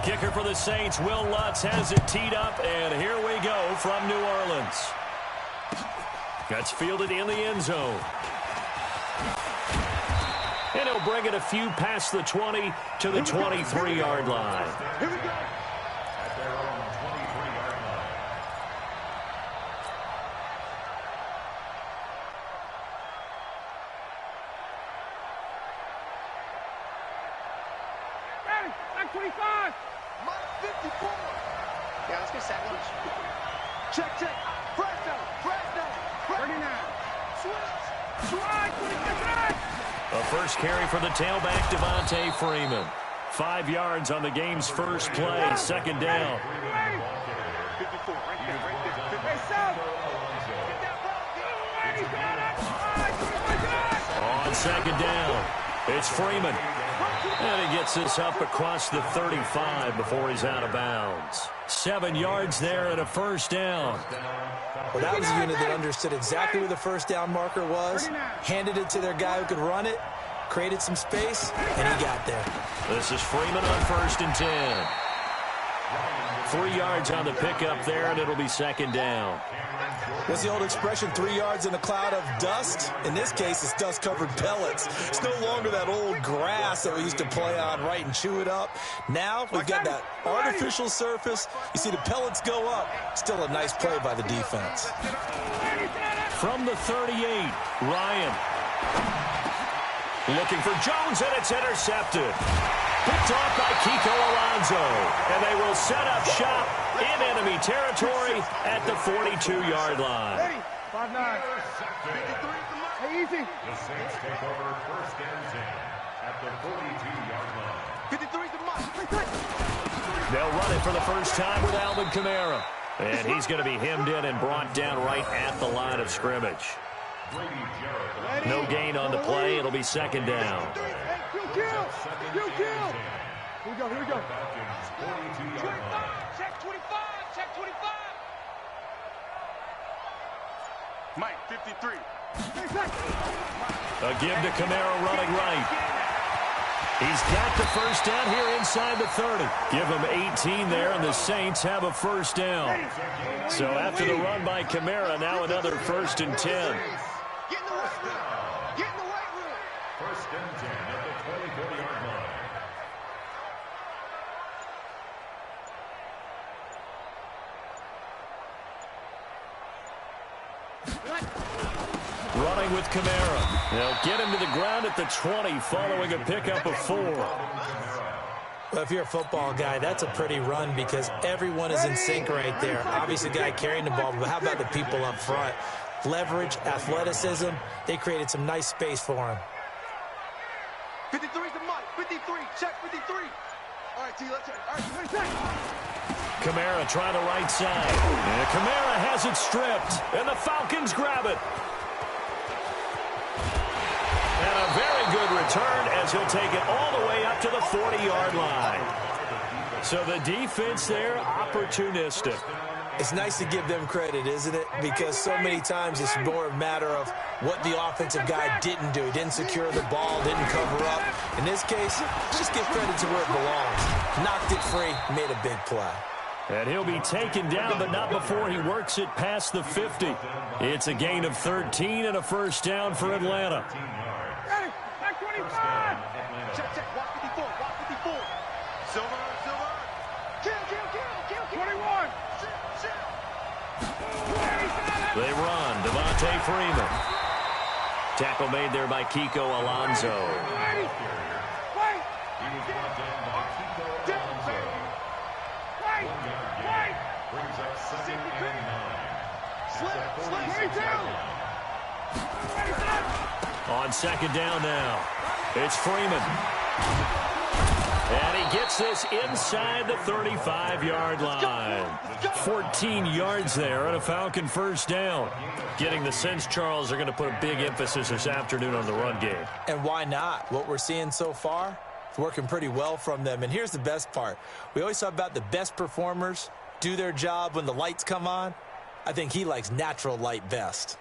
Kicker for the Saints, Will Lutz, has it teed up, and here we go from New Orleans. That's fielded in the end zone. And he'll bring it a few past the 20 to the 23-yard line. Here we go. At their own 23-yard line. Ready, back 25. Minus 54. Yeah, let's get sack lunch. Check, check. Press down, press down. 39. Switch. Slide, 26. A first carry for the tailback, Devontae Freeman. 5 yards on the game's first play, second down. 54, right there, right there. Hey, South. Get that ball. On second down, it's Freeman. And he gets this up across the 35 before he's out of bounds. 7 yards there and a first down. Well, that was a unit that understood exactly where the first down marker was, handed it to their guy who could run it, created some space, and he got there. This is Freeman on 1st and 10. 3 yards on the pickup there, and it'll be second down. What's the old expression, 3 yards in a cloud of dust? In this case, it's dust-covered pellets. It's no longer that old grass that we used to play on, right, and chew it up. Now, we've got that artificial surface. You see the pellets go up. Still a nice play by the defense. From the 38, Ryan. Looking for Jones, and it's intercepted. Picked off by Kiko Alonso. And they will set up shop in enemy territory at the 42-yard line. 5-9. Hey, easy. The Saints take over 1st and 10 at the 42-yard line. 53's the mark. They'll run it for the first time with Alvin Kamara. And he's going to be hemmed in and brought down right at the line of scrimmage. No gain on the play. It'll be second down. You kill. Here we go, here we go. 42-yard line. Check 25, check 25. Mike, 53. A give to Kamara running right. He's got the first down here inside the 30. Give him 18 there, and the Saints have a first down. So after the run by Kamara, now another 1st and 10. Get in the right room. Get in the right room. 1st and 10 at the 24-yard line. Running with Kamara. They'll get him to the ground at the 20 following a pickup of 4. Well, if you're a football guy, that's a pretty run because everyone is in sync right there. Obviously, the guy carrying the ball, but how about the people up front? Leverage, athleticism, they created some nice space for him. 53's the Mike. 53. Check 53. All right, T, let's check. All right, check. Kamara trying the right side. And Kamara has it stripped. And the Falcons grab it. And a very good return as he'll take it all the way up to the 40-yard line. So the defense there, opportunistic. It's nice to give them credit, isn't it? Because so many times it's more a matter of what the offensive guy didn't do. Didn't secure the ball, didn't cover up. In this case, just give credit to where it belongs. Knocked it free, made a big play. And he'll be taken down, but not before he works it past the 50. It's a gain of 13 and a first down for Atlanta. Ready, back 25. Check, check, walk 54, walk 54. Silver, silver. Kill. 21. They run. Devontae Freeman. Tackle made there by Kiko Alonso. Ready. Wait. He was brought down by Kiko Alonso. Wait. 1-yard gain. Brings up 2nd and 9. Slip. On second down now. It's Freeman. And he gets this inside the 35-yard line. 14 yards there and a Falcon first down. Getting the sense, Charles, are going to put a big emphasis this afternoon on the run game. And why not? What we're seeing so far, it's working pretty well from them. And here's the best part. We always talk about the best performers do their job when the lights come on. I think he likes natural light best.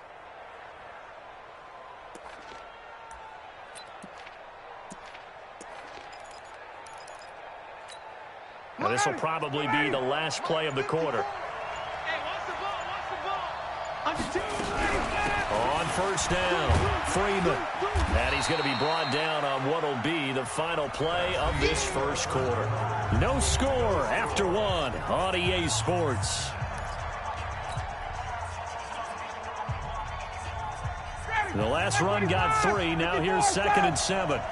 Now, this will probably be the last play of the quarter. Hey, watch the ball, watch the ball. On first down, Freeman. And he's going to be brought down on what will be the final play of this first quarter. No score after one on EA Sports. The last run got 3. Now here's 2nd and 7.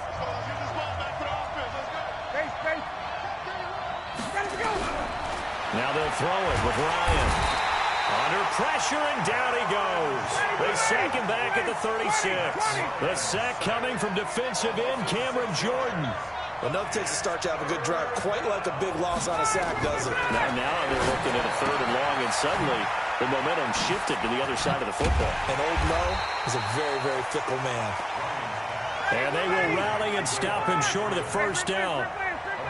Now they'll throw it with Ryan. Under pressure, and down he goes. They sack him back at the 36. The sack coming from defensive end Cameron Jordan. Enough takes to start to have a good drive. Quite like a big loss on a sack, doesn't it? Now they're looking at a 3rd and long, and suddenly the momentum shifted to the other side of the football. And Old Mo is a very, very fickle man. And they will rally and stop him short of the first down.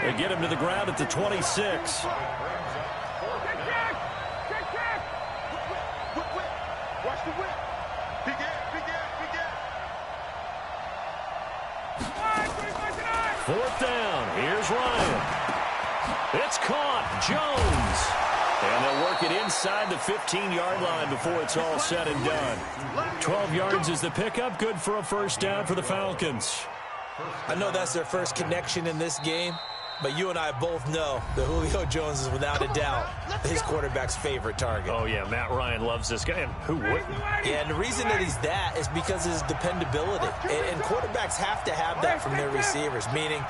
They get him to the ground at the 26. Watch the whip. Big air. 4th down. Here's Ryan. It's caught. Jones. And they'll work it inside the 15-yard line before it's all said and done. 12 yards is the pickup. Good for a first down for the Falcons. I know that's their first connection in this game, but you and I both know that Julio Jones is without a doubt his quarterback's favorite target. Oh, yeah, Matt Ryan loves this guy, and who wouldn't? Yeah, and the reason that he's that is because of his dependability. And quarterbacks have to have that from their receivers, meaning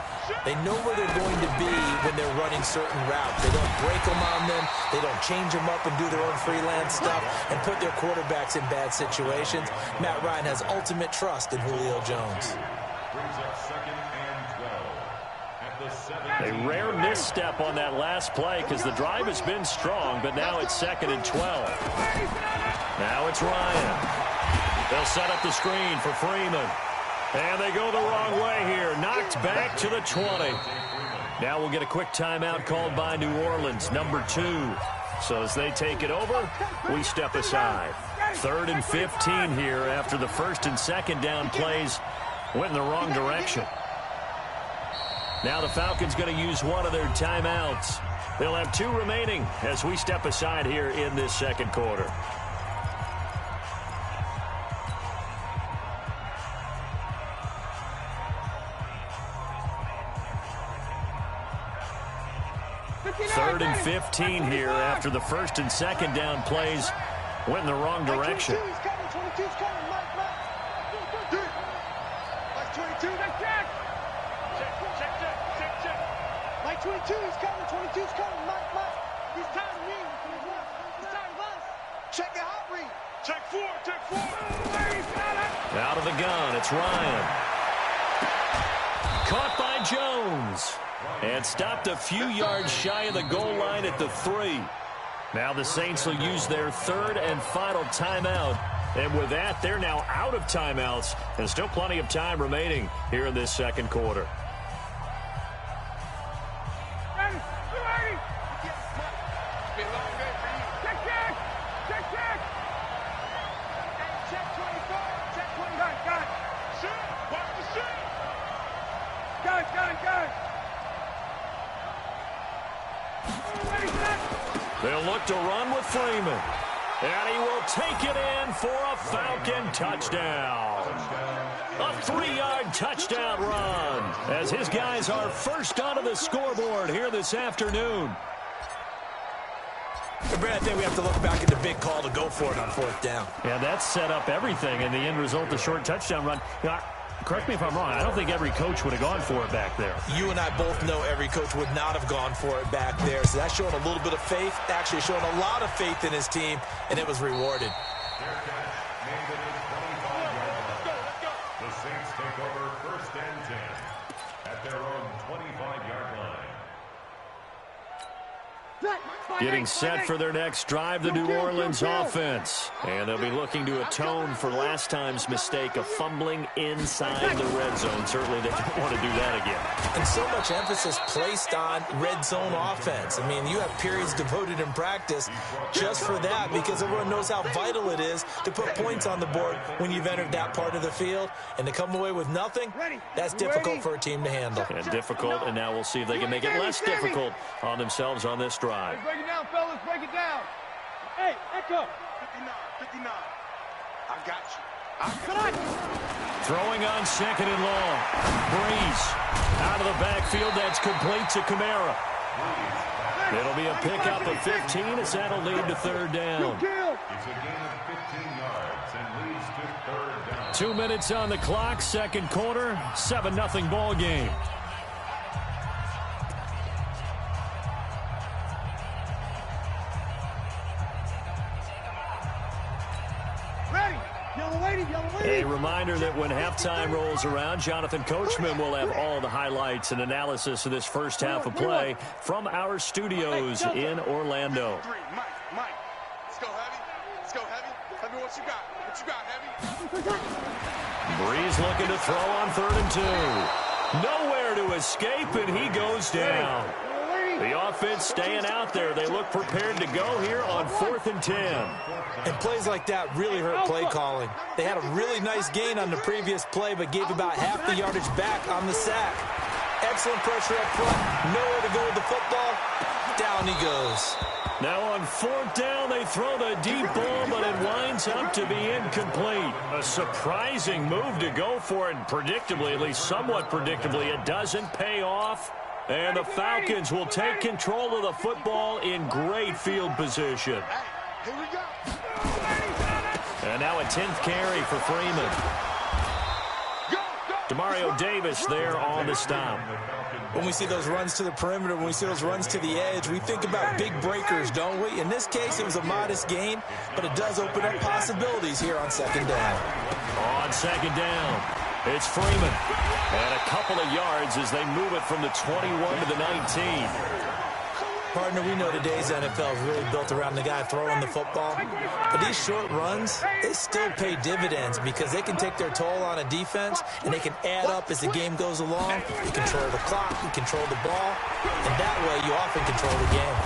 they know where they're going to be when they're running certain routes. They don't break them on them. They don't change them up and do their own freelance stuff and put their quarterbacks in bad situations. Matt Ryan has ultimate trust in Julio Jones. Brings up 2nd and 12 at the 7. A rare misstep on that last play because the drive has been strong, but now it's 2nd and 12. Now it's Ryan. They'll set up the screen for Freeman. And they go the wrong way here. Knocked back to the 20. Now we'll get a quick timeout called by New Orleans, number 2. So as they take it over, we step aside. 3rd and 15 here after the 1st and 2nd down plays went in the wrong direction. Now the Falcons going to use one of their timeouts. They'll have 2 remaining as we step aside here in this 2nd quarter. Third and 15 here after the 1st and 2nd down plays went in the wrong direction. 22's coming, Mike. Mike 22, check. Mike 22 is coming, 22's coming, Mike. He's tired of me. He's tired of us. Check the hot read. Check 4. Out of the gun, it's Ryan. Caught by Jones. And stopped a few yards shy of the goal line at the 3. Now the Saints will use their 3rd and final timeout. And with that, they're now out of timeouts. And still plenty of time remaining here in this 2nd quarter. They'll look to run with Freeman. And he will take it in for a Falcon touchdown. A 3-yard touchdown run as his guys are first onto the scoreboard here this afternoon. Brad, I think we have to look back at the big call to go for it on 4th down. Yeah, that set up everything, and the end result, the short touchdown run. Correct me if I'm wrong, I don't think every coach would have gone for it back there. You and I both know every coach would not have gone for it back there. So that's showing a little bit of faith, actually showing a lot of faith in his team, and it was rewarded. The Saints take over 1st and 10 at their own 25-yard line. Getting set for their next drive, the New Orleans offense. And they'll be looking to atone for last time's mistake of fumbling inside the red zone. Certainly they don't want to do that again. And so much emphasis placed on red zone offense. I mean, you have periods devoted in practice just for that because everyone knows how vital it is to put points on the board when you've entered that part of the field. And to come away with nothing, that's difficult for a team to handle. And difficult, and now we'll see if they can make it less difficult on themselves on this drive. Break it down, fellas. Break it down. Hey, echo. 59. I got you. Throwing on second and long. Breeze out of the backfield. That's complete to Kamara. It'll be a pickup of 15 as that'll lead to third down. It's a gain of 15 yards and leads to third down. 2 minutes on the clock, second quarter, 7-0 ball game. A reminder that when halftime rolls around, Jonathan Coachman will have all the highlights and analysis of this first half of play from our studios in Orlando. Mike, let's go heavy. Let's go heavy. Tell me what you got. What you got, heavy? Breeze looking to throw on 3rd and 2. Nowhere to escape, and he goes down. The offense staying out there. They look prepared to go here on 4th and 10. And plays like that really hurt play calling. They had a really nice gain on the previous play, but gave about half the yardage back on the sack. Excellent pressure up front. Nowhere to go with the football. Down he goes. Now on 4th down, they throw the deep ball, but it winds up to be incomplete. A surprising move to go for it, and predictably, at least somewhat predictably, it doesn't pay off. And the Falcons will take control of the football in great field position. Here we go. And now a 10th carry for Freeman. Demario Davis there on the stop. When we see those runs to the perimeter, when we see those runs to the edge, we think about big breakers, don't we? In this case, it was a modest gain, but it does open up possibilities here on 2nd down. On 2nd down, it's Freeman. And a couple of yards as they move it from the 21 to the 19. Partner, we know today's NFL is really built around the guy throwing the football. But these short runs, they still pay dividends because they can take their toll on a defense and they can add up as the game goes along. You control the clock, you control the ball, and that way you often control the game.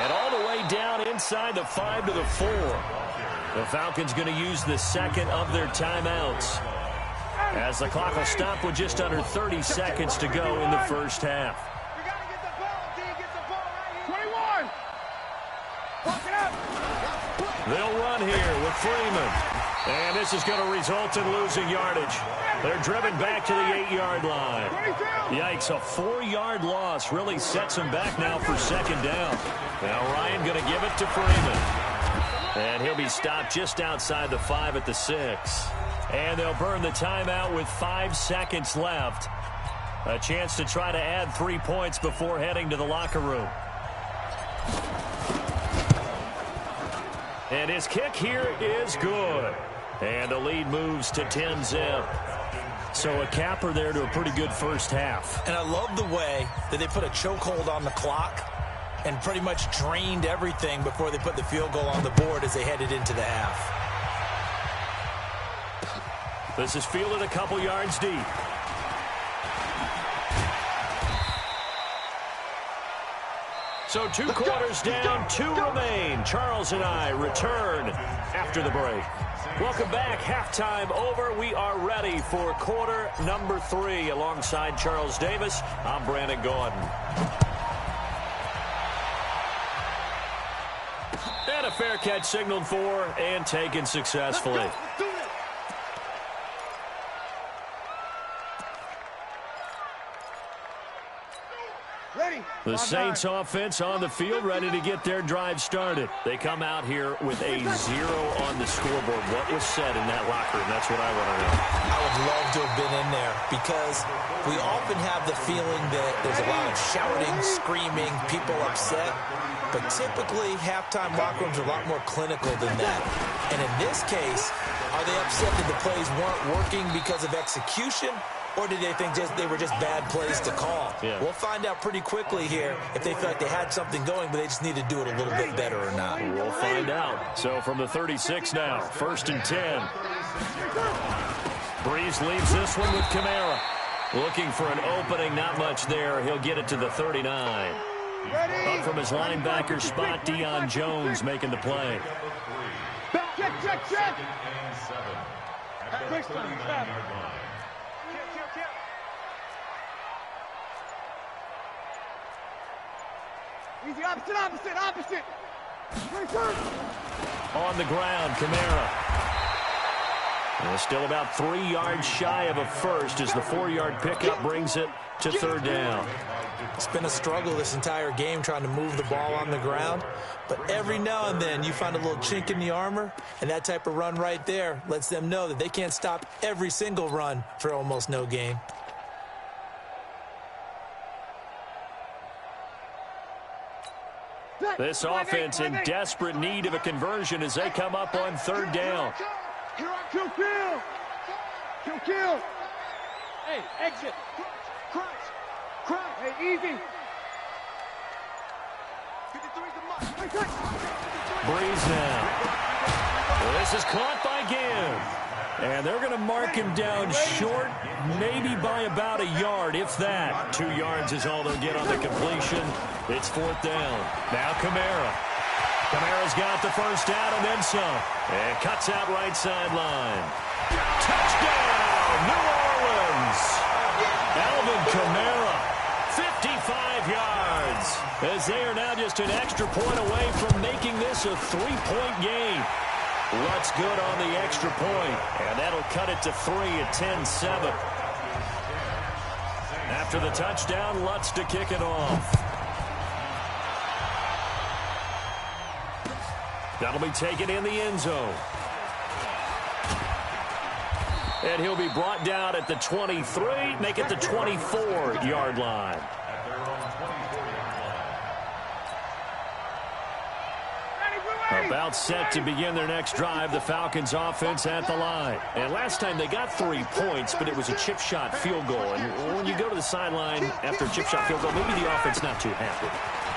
And all the way down inside the 5 to the 4. The Falcons going to use the second of their timeouts, as the clock will stop with just under 30 seconds to go in the first half. We got to get the ball. D, get the ball right here. 21. Walk it up. They'll run here with Freeman. And this is going to result in losing yardage. They're driven back to the 8-yard line. 22. Yikes, a 4-yard loss really sets them back now for 2nd down. Now Ryan going to give it to Freeman. And he'll be stopped just outside the 5 at the 6. And they'll burn the timeout with 5 seconds left. A chance to try to add 3 points before heading to the locker room. And his kick here is good. And the lead moves to 10-zip. So a capper there to a pretty good first half. And I love the way that they put a chokehold on the clock and pretty much drained everything before they put the field goal on the board as they headed into the half. This is fielded a couple yards deep. So 2 quarters down, 2 remain. Charles and I return after the break. Welcome back. Halftime over. We are ready for quarter number 3. Alongside Charles Davis, I'm Brandon Gordon. And a fair catch signaled for and taken successfully. The Saints offense on the field, ready to get their drive started. They come out here with a 0 on the scoreboard. What was said in that locker room? That's what I want to know. I would love to have been in there because we often have the feeling that there's a lot of shouting, screaming, people upset. But typically, halftime locker rooms are a lot more clinical than that. And in this case, are they upset that the plays weren't working because of execution? Or did they think they were just bad plays to call? Yeah. We'll find out pretty quickly here if they feel like they had something going, but they just need to do it a little bit better or not. We'll find out. So from the 36 now, 1st and 10. Breeze leaves this one with Kamara. Looking for an opening, not much there. He'll get it to the 39. Up from his linebacker spot, Deion Jones making the play. Check. Easy, opposite. On the ground, Kamara. And still about 3 yards shy of a first as the 4-yard pickup brings it to 3rd down. It's been a struggle this entire game trying to move the ball on the ground. But every now and then you find a little chink in the armor, and that type of run right there lets them know that they can't stop every single run for almost no gain. This offense in desperate need of a conversion as they come up on 3rd down. Kill. Hey, exit. Crunch. Hey, easy. 53's the must. Breeze now. This is caught by Gibb. And they're going to mark him down short, maybe by about a yard, if that. 2 yards is all they'll get on the completion. It's 4th down. Now Kamara. Kamara's got the first down and then some. And cuts out right sideline. Touchdown, New Orleans. Alvin Kamara, 55 yards. As they are now just an extra point away from making this a 3-point game. Lutz good on the extra point, and that'll cut it to 3 at 10-7. After the touchdown, Lutz to kick it off. That'll be taken in the end zone. And he'll be brought down at the 23, make it the 24-yard line. About set to begin their next drive, the Falcons offense at the line. And last time they got 3 points, but it was a chip shot field goal. And when you go to the sideline after a chip shot field goal, maybe the offense not too happy.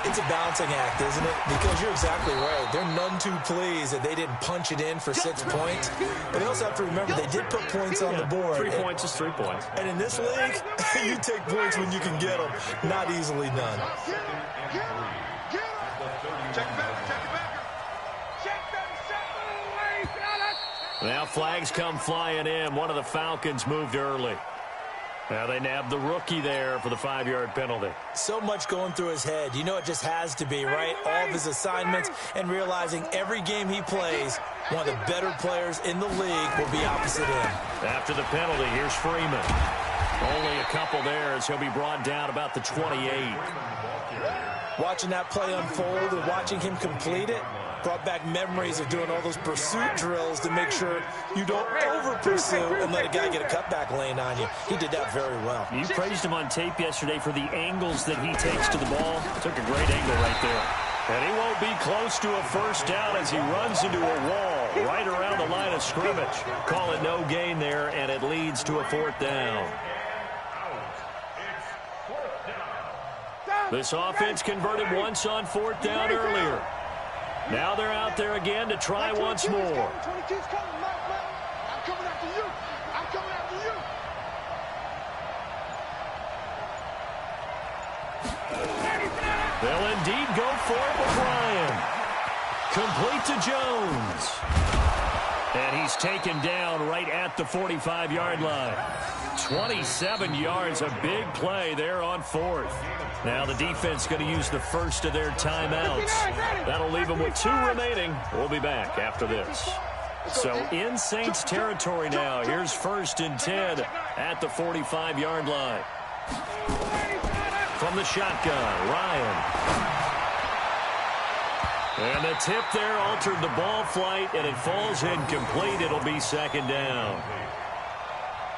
It's a balancing act, isn't it? Because you're exactly right. They're none too pleased that they didn't punch it in for 6 points. But they also have to remember they did put points on the board. 3 points is 3 points. And in this league, you take points when you can get them. Not easily done. Now flags come flying in. One of the Falcons moved early. Now they nabbed the rookie there for the 5-yard penalty. So much going through his head. You know it just has to be, right? All of his assignments and realizing every game he plays, one of the better players in the league will be opposite him. After the penalty, here's Freeman. Only a couple there as he'll be brought down about the 28. Watching that play unfold and watching him complete it brought back memories of doing all those pursuit drills to make sure you don't over-pursue and let a guy get a cutback lane on you. He did that very well. You praised him on tape yesterday for the angles that he takes to the ball. Took a great angle right there. And he won't be close to a first down as he runs into a wall right around the line of scrimmage. Call it no gain there, and it leads to a 4th down. This offense converted once on 4th down earlier. Now they're out there again to try once more. 22's coming, Mike. I'm coming after you. I'm coming after you. They'll indeed go for it with Ryan. Complete to Jones. And he's taken down right at the 45-yard line. 27 yards, a big play there on 4th. Now the defense going to use the first of their timeouts. That'll leave them with 2 remaining. We'll be back after this. So in Saints territory now. Here's 1st and 10 at the 45-yard line. From the shotgun, Ryan. And the tip there altered the ball flight, and it falls incomplete. It'll be 2nd down.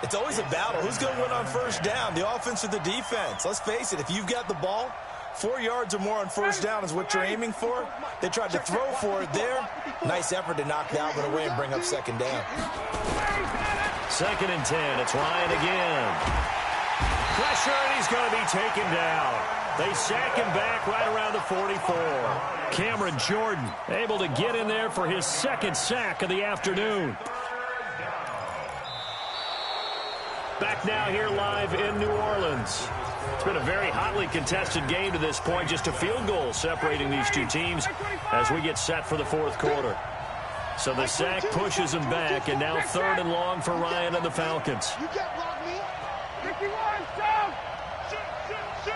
It's always a battle. Who's going to win on 1st down, the offense or the defense? Let's face it, if you've got the ball, 4 yards or more on 1st down is what you're aiming for. They tried to throw for it there. Nice effort to knock that one away and bring up 2nd down. 2nd and 10. It's Ryan again. Pressure, and he's going to be taken down. They sack him back right around the 44. Cameron Jordan able to get in there for his 2nd sack of the afternoon. Back now here live in New Orleans. It's been a very hotly contested game to this point. Just a field goal separating these two teams as we get set for the 4th quarter. So the sack pushes him back, and now 3rd and long for Ryan and the Falcons. You can't block me. 51, down. Shoot.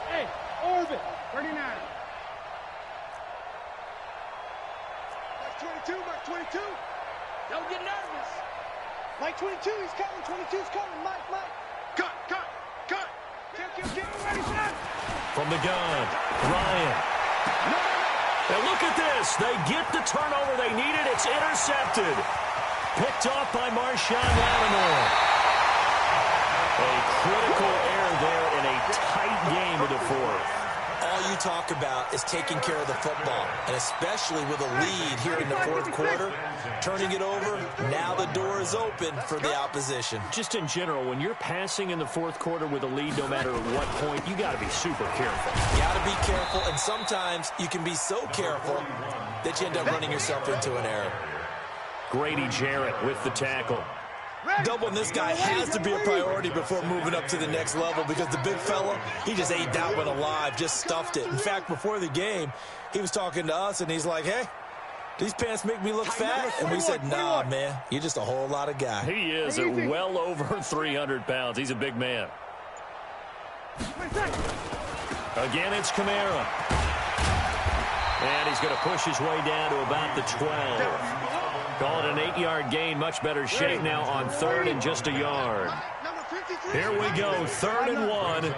Hey, orbit. 39. Mike 22. Don't get nervous. Mike 22, he's coming. 22's coming. Mike. Cut. Kill. Ready, set. From the gun, Ryan. And look at this. They get the turnover they needed. It's intercepted. Picked off by Marshawn Lattimore. A critical error there in a tight game of the 4th. All you talk about is taking care of the football, and especially with a lead here in the 4th quarter, turning it over, now the door is open for the opposition. Just in general, when you're passing in the 4th quarter with a lead, no matter what point, you got to be super careful. You got to be careful, and sometimes you can be so careful that you end up running yourself into an error. Grady Jarrett with the tackle. Doubling this guy has to be a priority before moving up to the next level, because the big fella, he just ate that one alive, just stuffed it. In fact, before the game, he was talking to us, and he's like, hey, these pants make me look fat? And we said, nah, man, you're just a whole lot of guy. He is at well over 300 pounds. He's a big man. Again, it's Kamara. And he's going to push his way down to about the 12. Call it an 8-yard gain. Much better shape now on 3rd and just a yard. Here we go. 3rd and 1.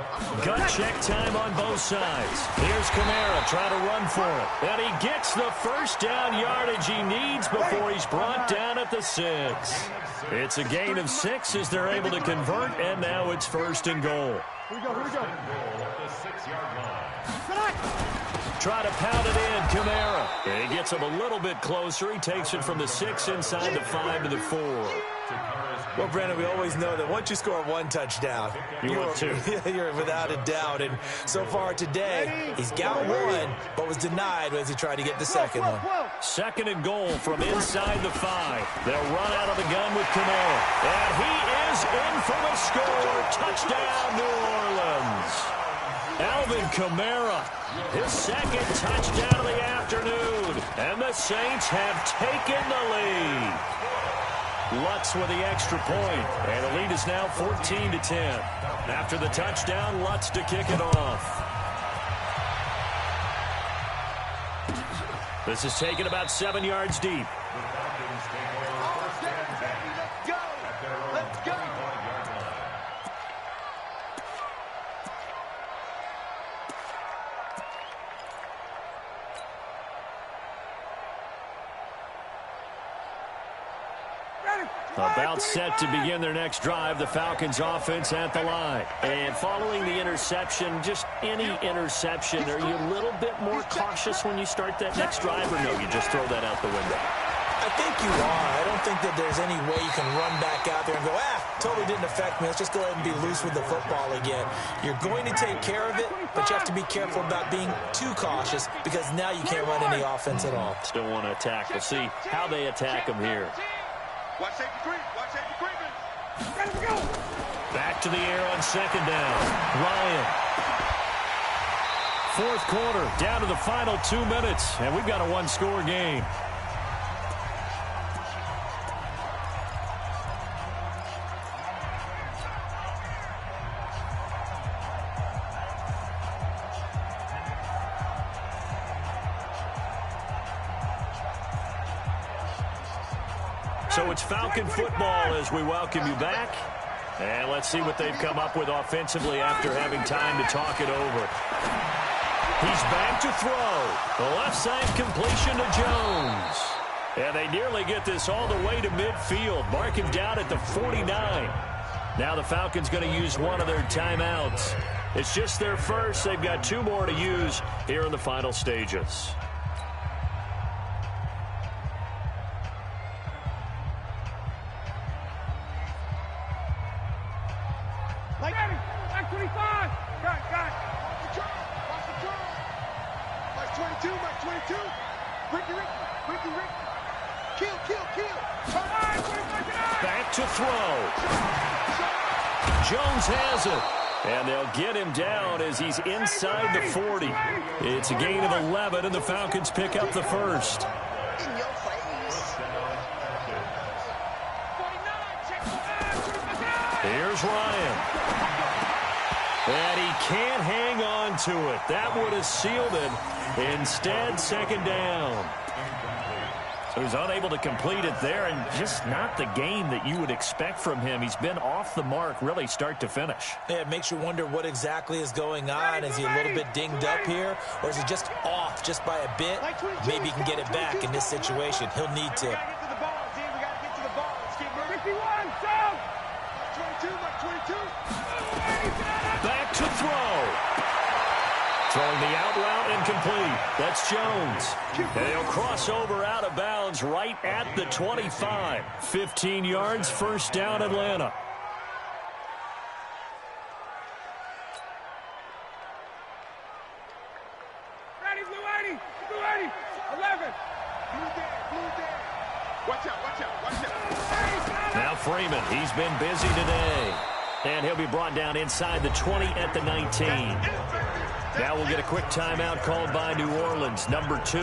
Gut check time on both sides. Here's Kamara trying to run for it. And he gets the first down yardage he needs before he's brought down at the 6. It's a gain of 6 as they're able to convert, and now it's 1st and goal. Here we go. Try to pound it in, Kamara. He gets him a little bit closer. He takes it from the 6 inside the 5 to the 4. Well, Brandon, we always know that once you score 1 touchdown, you're without a doubt. And so far today, he's got 1, but was denied as he tried to get the 2nd one. 2nd and goal from inside the 5. They'll run out of the gun with Kamara. And he is in for the score. Touchdown, New Orleans. Alvin Kamara, his 2nd touchdown of the afternoon. And the Saints have taken the lead. Lutz with the extra point, and the lead is now 14-10. After the touchdown, Lutz to kick it off. This is taken about 7 yards deep. Let's go. About set to begin their next drive, the Falcons offense at the line. And following the interception, just any interception, are you a little bit more cautious when you start that next drive, or no, you just throw that out the window? I think you are. I don't think that there's any way you can run back out there and go, totally didn't affect me. Let's just go ahead and be loose with the football again. You're going to take care of it, but you have to be careful about being too cautious, because now you can't run any offense at all. Still want to attack. We'll see how they attack them here. Watch safety creep. Ready to go. Back to the air on 2nd down. Ryan. 4th quarter, down to the final 2 minutes, and we've got a 1-score game. So it's Falcon football as we welcome you back. And let's see what they've come up with offensively after having time to talk it over. He's back to throw. The left side completion to Jones. And they nearly get this all the way to midfield. Mark him down at the 49. Now the Falcons going to use one of their timeouts. It's just their first. They've got 2 more to use here in the final stages. 22, Mike 22. Ricky. Kill. Back to throw. Jones has it. And they'll get him down as he's inside the 40. It's a gain of 11, and the Falcons pick up the first. In your face. Here's Ryan. And he can't hang on to it. That would have sealed it. Instead, second down. So he's unable to complete it there, and just not the game that you would expect from him. He's been off the mark, really, start to finish. Yeah, it makes you wonder what exactly is going on. Is he a little bit dinged up here, or is he just off just by a bit? Maybe he can get it back in this situation. He'll need to. We got to get to the ball, team. We got to get to the ball. Let's keep moving. 51, down. 22, 22. Back to throw. Throwing the out route incomplete. That's Jones. And he'll cross over out of bounds right at the 25. 15 yards, first down, Atlanta. Ready, Blue 80. Blue 80. 11. Blue there. Watch out. Now Freeman, he's been busy today. And he'll be brought down inside the 20 at the 19. Now we'll get a quick timeout called by New Orleans, number 2,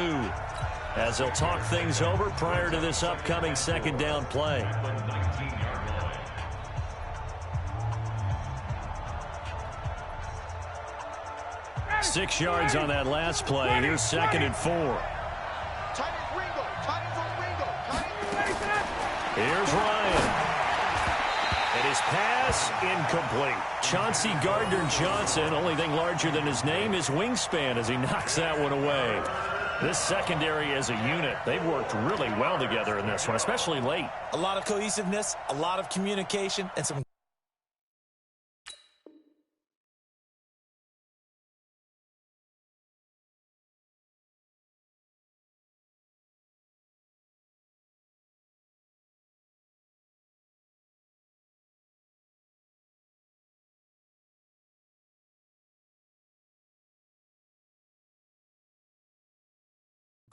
as they'll talk things over prior to this upcoming second down play. 6 yards on that last play. Here's 2nd and 4. Here's Ryan. And his pass incomplete. Chauncey Gardner-Johnson, only thing larger than his name is wingspan as he knocks that one away. This secondary as a unit, they've worked really well together in this one, especially late. A lot of cohesiveness, a lot of communication, and some.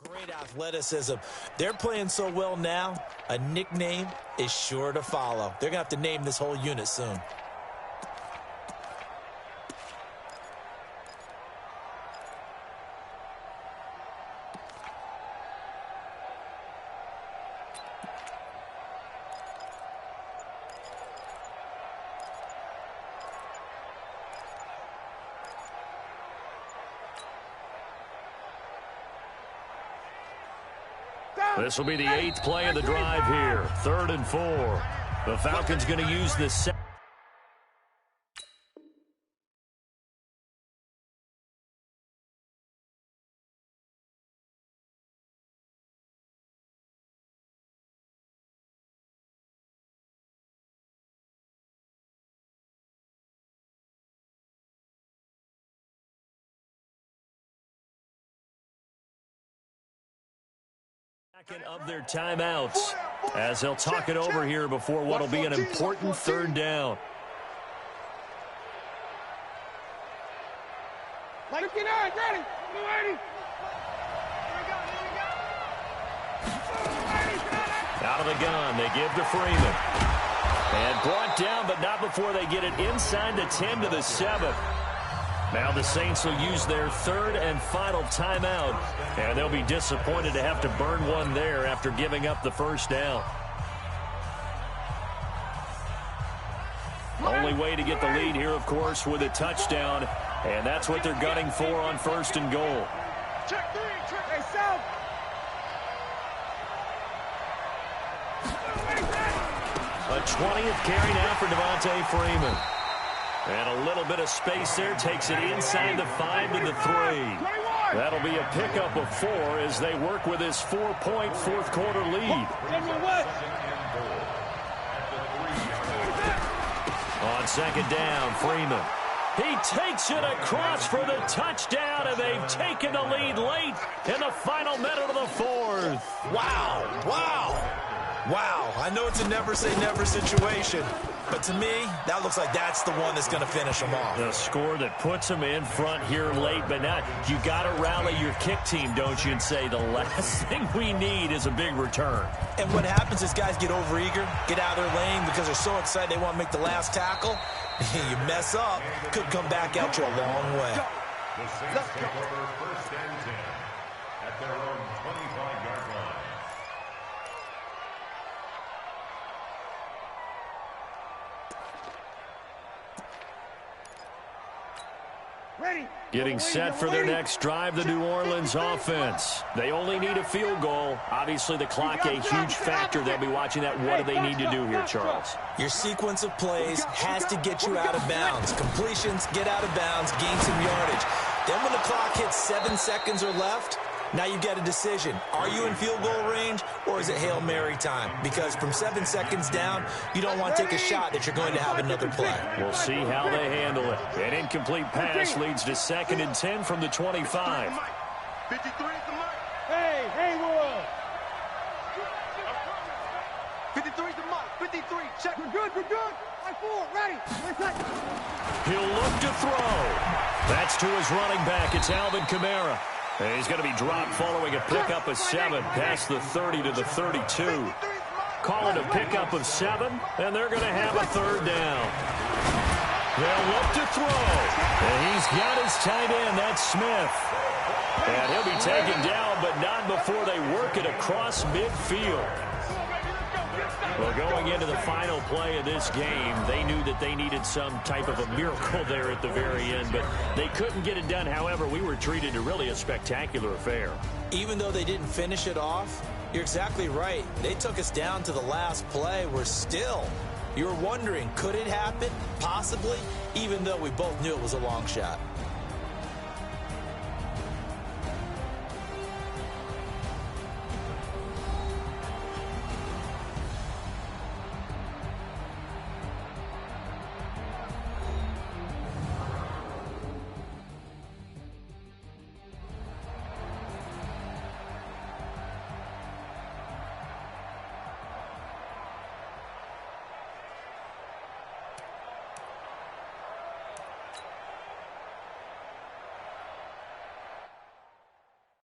Great athleticism. They're playing so well now, a nickname is sure to follow. They're going to have to name this whole unit soon. This will be the 8th play of the drive here. 3rd and 4. The Falcons going to use this. Of their timeouts as they'll talk it over here before what will be an important 3rd down. Mike 59, ready. Blue 80. Out of the gun, they give to Freeman. And brought down, but not before they get it inside the 10 to the 7. Now the Saints will use their 3rd and final timeout, and they'll be disappointed to have to burn one there after giving up the first down. Only way to get the lead here, of course, with a touchdown, and that's what they're gunning for on 1st and goal. Check 3, check. Hey, South. A 20th carry now for Devontae Freeman. And a little bit of space there takes it inside the 5 to the 3. That'll be a pickup of 4 as they work with his 4-point fourth-quarter lead. On 2nd down, Freeman. He takes it across for the touchdown, and they've taken the lead late in the final minute of the 4th. Wow. Wow, I know it's a never-say-never situation, but to me, that looks like that's the one that's going to finish them off. The score that puts them in front here late, but now you got to rally your kick team, don't you, and say the last thing we need is a big return. And what happens is guys get overeager, get out of their lane because they're so excited they want to make the last tackle. You mess up, could come back out you a long way. The Saints take over first and 10 at their own 25-yard line. Ready. Getting set for their next drive, the New Orleans offense. They only need a field goal. Obviously, the clock a huge factor. They'll be watching that. What do they need to do here, Charles? Your sequence of plays has to get you out of bounds. Completions, get out of bounds, gain some yardage. Then when the clock hits 7 seconds or left, now you get a decision. Are you in field goal range or is it Hail Mary time? Because from 7 seconds down, you don't want to take a shot that you're going to have another play. We'll see how they handle it. An incomplete pass leads to 2nd and 10 from the 25. 53 is the mark. Hey, Will. 53 is the mark. 53, check. We're good. Right forward, ready. He'll look to throw. That's to his running back. It's Alvin Kamara. And he's going to be dropped following a pickup of 7 past the 30 to the 32. Call it a pickup of 7, and they're going to have a 3rd down. They'll look to throw. And he's got his tight end. That's Smith. And he'll be taken down, but not before they work it across midfield. Well, going into the final play of this game, they knew that they needed some type of a miracle there at the very end, but they couldn't get it done. However, we were treated to really a spectacular affair. Even though they didn't finish it off, you're exactly right. They took us down to the last play. We're still, you were wondering, could it happen? Possibly, even though we both knew it was a long shot.